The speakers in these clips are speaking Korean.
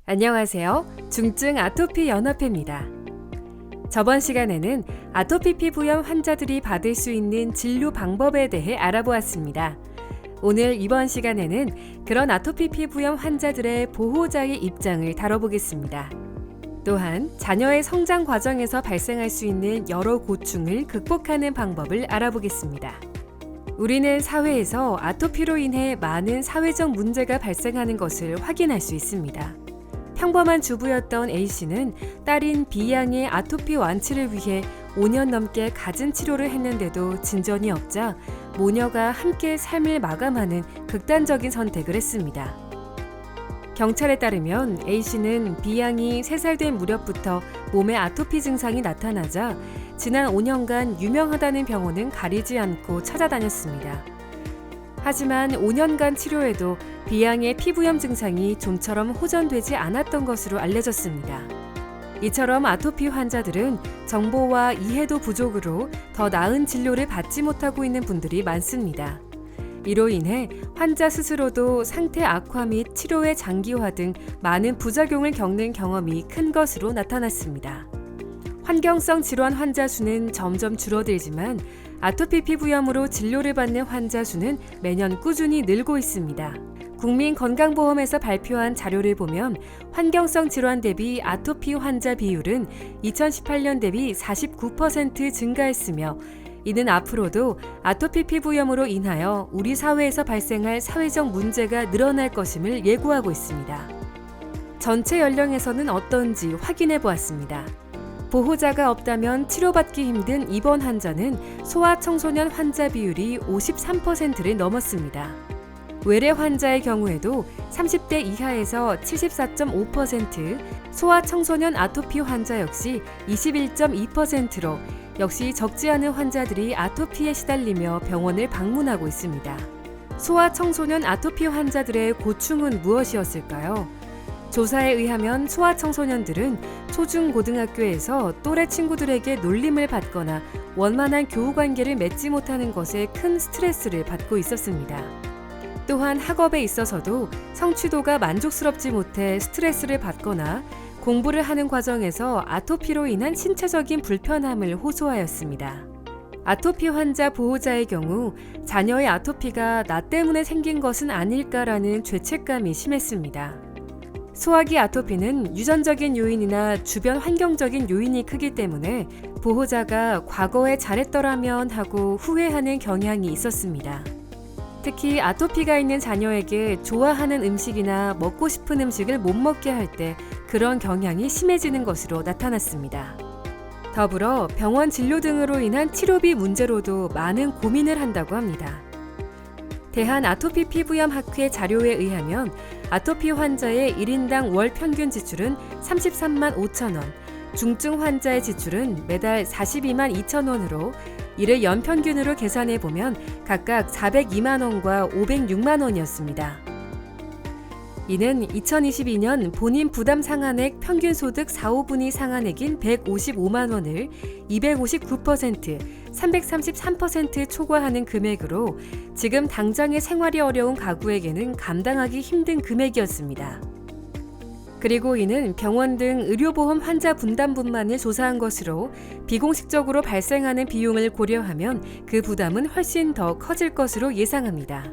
안녕하세요. 중증 아토피 연합회입니다. 저번 시간에는 아토피 피부염 환자들이 받을 수 있는 진료 방법에 대해 알아보았습니다. 오늘 이번 시간에는 그런 아토피 피부염 환자들의 보호자의 입장을 다뤄보겠습니다. 또한 자녀의 성장 과정에서 발생할 수 있는 여러 고충을 극복하는 방법을 알아보겠습니다. 우리는 사회에서 아토피로 인해 많은 사회적 문제가 발생하는 것을 확인할 수 있습니다. 평범한 주부였던 A씨는 딸인 B양의 아토피 완치를 위해 5년 넘게 갖은 치료를 했는데도 진전이 없자 모녀가 함께 삶을 마감하는 극단적인 선택을 했습니다. 경찰에 따르면 A씨는 B양이 3살 된 무렵부터 몸에 아토피 증상이 나타나자 지난 5년간 유명하다는 병원은 가리지 않고 찾아다녔습니다. 하지만 5년간 치료에도 B양의 피부염 증상이 좀처럼 호전되지 않았던 것으로 알려졌습니다. 이처럼 아토피 환자들은 정보와 이해도 부족으로 더 나은 진료를 받지 못하고 있는 분들이 많습니다. 이로 인해 환자 스스로도 상태 악화 및 치료의 장기화 등 많은 부작용을 겪는 경험이 큰 것으로 나타났습니다. 환경성 질환 환자 수는 점점 줄어들지만 아토피 피부염으로 진료를 받는 환자 수는 매년 꾸준히 늘고 있습니다. 국민건강보험에서 발표한 자료를 보면 환경성 질환 대비 아토피 환자 비율은 2018년 대비 49% 증가했으며 이는 앞으로도 아토피 피부염으로 인하여 우리 사회에서 발생할 사회적 문제가 늘어날 것임을 예고하고 있습니다. 전체 연령에서는 어떤지 확인해 보았습니다. 보호자가 없다면 치료받기 힘든 입원 환자는 소아청소년 환자 비율이 53%를 넘었습니다. 외래 환자의 경우에도 30대 이하에서 74.5%, 소아청소년 아토피 환자 역시 21.2%로 역시 적지 않은 환자들이 아토피에 시달리며 병원을 방문하고 있습니다. 소아청소년 아토피 환자들의 고충은 무엇이었을까요? 조사에 의하면 소아청소년들은 초중고등학교에서 또래 친구들에게 놀림을 받거나 원만한 교우관계를 맺지 못하는 것에 큰 스트레스를 받고 있었습니다. 또한 학업에 있어서도 성취도가 만족스럽지 못해 스트레스를 받거나 공부를 하는 과정에서 아토피로 인한 신체적인 불편함을 호소하였습니다. 아토피 환자 보호자의 경우 자녀의 아토피가 나 때문에 생긴 것은 아닐까라는 죄책감이 심했습니다. 소화기 아토피는 유전적인 요인이나 주변 환경적인 요인이 크기 때문에 보호자가 과거에 잘했더라면 하고 후회하는 경향이 있었습니다. 특히 아토피가 있는 자녀에게 좋아하는 음식이나 먹고 싶은 음식을 못 먹게 할 때 그런 경향이 심해지는 것으로 나타났습니다. 더불어 병원 진료 등으로 인한 치료비 문제로도 많은 고민을 한다고 합니다. 대한아토피 피부염 학회 자료에 의하면 아토피 환자의 1인당 월 평균 지출은 33만 5천 원, 중증 환자의 지출은 매달 42만 2천 원으로 이를 연평균으로 계산해보면 각각 402만 원과 506만 원이었습니다. 이는 2022년 본인 부담 상한액 평균 소득 4, 5분위 상한액인 155만 원을 259%, 333% 초과하는 금액으로 지금 당장의 생활이 어려운 가구에게는 감당하기 힘든 금액이었습니다. 그리고 이는 병원 등 의료보험 환자 분담분만을 조사한 것으로 비공식적으로 발생하는 비용을 고려하면 그 부담은 훨씬 더 커질 것으로 예상합니다.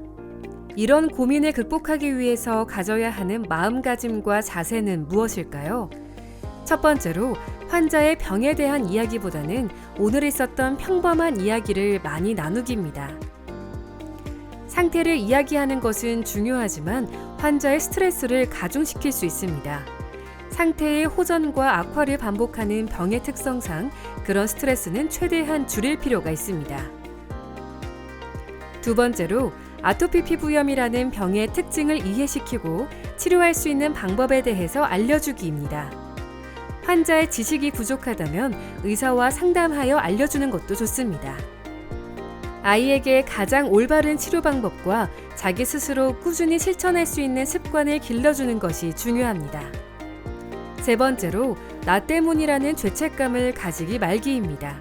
이런 고민을 극복하기 위해서 가져야 하는 마음가짐과 자세는 무엇일까요? 첫 번째로 환자의 병에 대한 이야기보다는 오늘 있었던 평범한 이야기를 많이 나누기입니다. 상태를 이야기하는 것은 중요하지만 환자의 스트레스를 가중시킬 수 있습니다. 상태의 호전과 악화를 반복하는 병의 특성상 그런 스트레스는 최대한 줄일 필요가 있습니다. 두 번째로 아토피 피부염이라는 병의 특징을 이해시키고 치료할 수 있는 방법에 대해서 알려주기입니다. 환자의 지식이 부족하다면 의사와 상담하여 알려주는 것도 좋습니다. 아이에게 가장 올바른 치료 방법과 자기 스스로 꾸준히 실천할 수 있는 습관을 길러주는 것이 중요합니다. 세 번째로 나 때문이라는 죄책감을 가지기 말기입니다.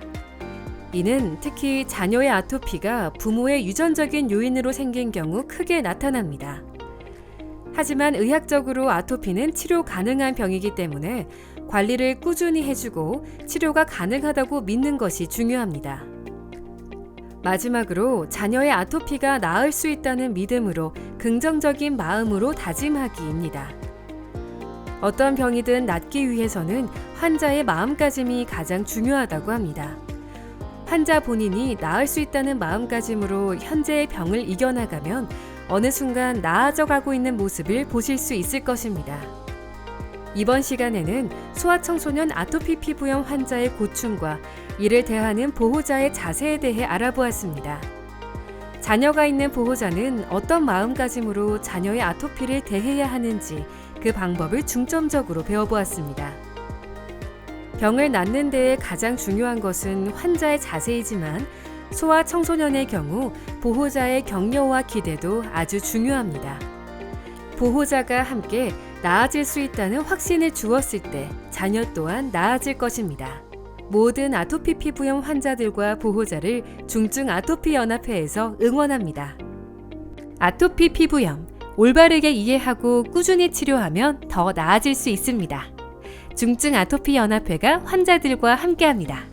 이는 특히 자녀의 아토피가 부모의 유전적인 요인으로 생긴 경우 크게 나타납니다. 하지만 의학적으로 아토피는 치료 가능한 병이기 때문에 관리를 꾸준히 해주고 치료가 가능하다고 믿는 것이 중요합니다. 마지막으로 자녀의 아토피가 나을 수 있다는 믿음으로 긍정적인 마음으로 다짐하기입니다. 어떤 병이든 낫기 위해서는 환자의 마음가짐이 가장 중요하다고 합니다. 환자 본인이 나을 수 있다는 마음가짐으로 현재의 병을 이겨나가면 어느 순간 나아져 가고 있는 모습을 보실 수 있을 것입니다. 이번 시간에는 소아청소년 아토피 피부염 환자의 고충과 이를 대하는 보호자의 자세에 대해 알아보았습니다. 자녀가 있는 보호자는 어떤 마음가짐으로 자녀의 아토피를 대해야 하는지 그 방법을 중점적으로 배워보았습니다. 병을 낫는 데에 가장 중요한 것은 환자의 자세이지만 소아청소년의 경우 보호자의 격려와 기대도 아주 중요합니다. 보호자가 함께 나아질 수 있다는 확신을 주었을 때 자녀 또한 나아질 것입니다. 모든 아토피 피부염 환자들과 보호자를 중증 아토피 연합회에서 응원합니다. 아토피 피부염, 올바르게 이해하고 꾸준히 치료하면 더 나아질 수 있습니다. 중증 아토피 연합회가 환자들과 함께합니다.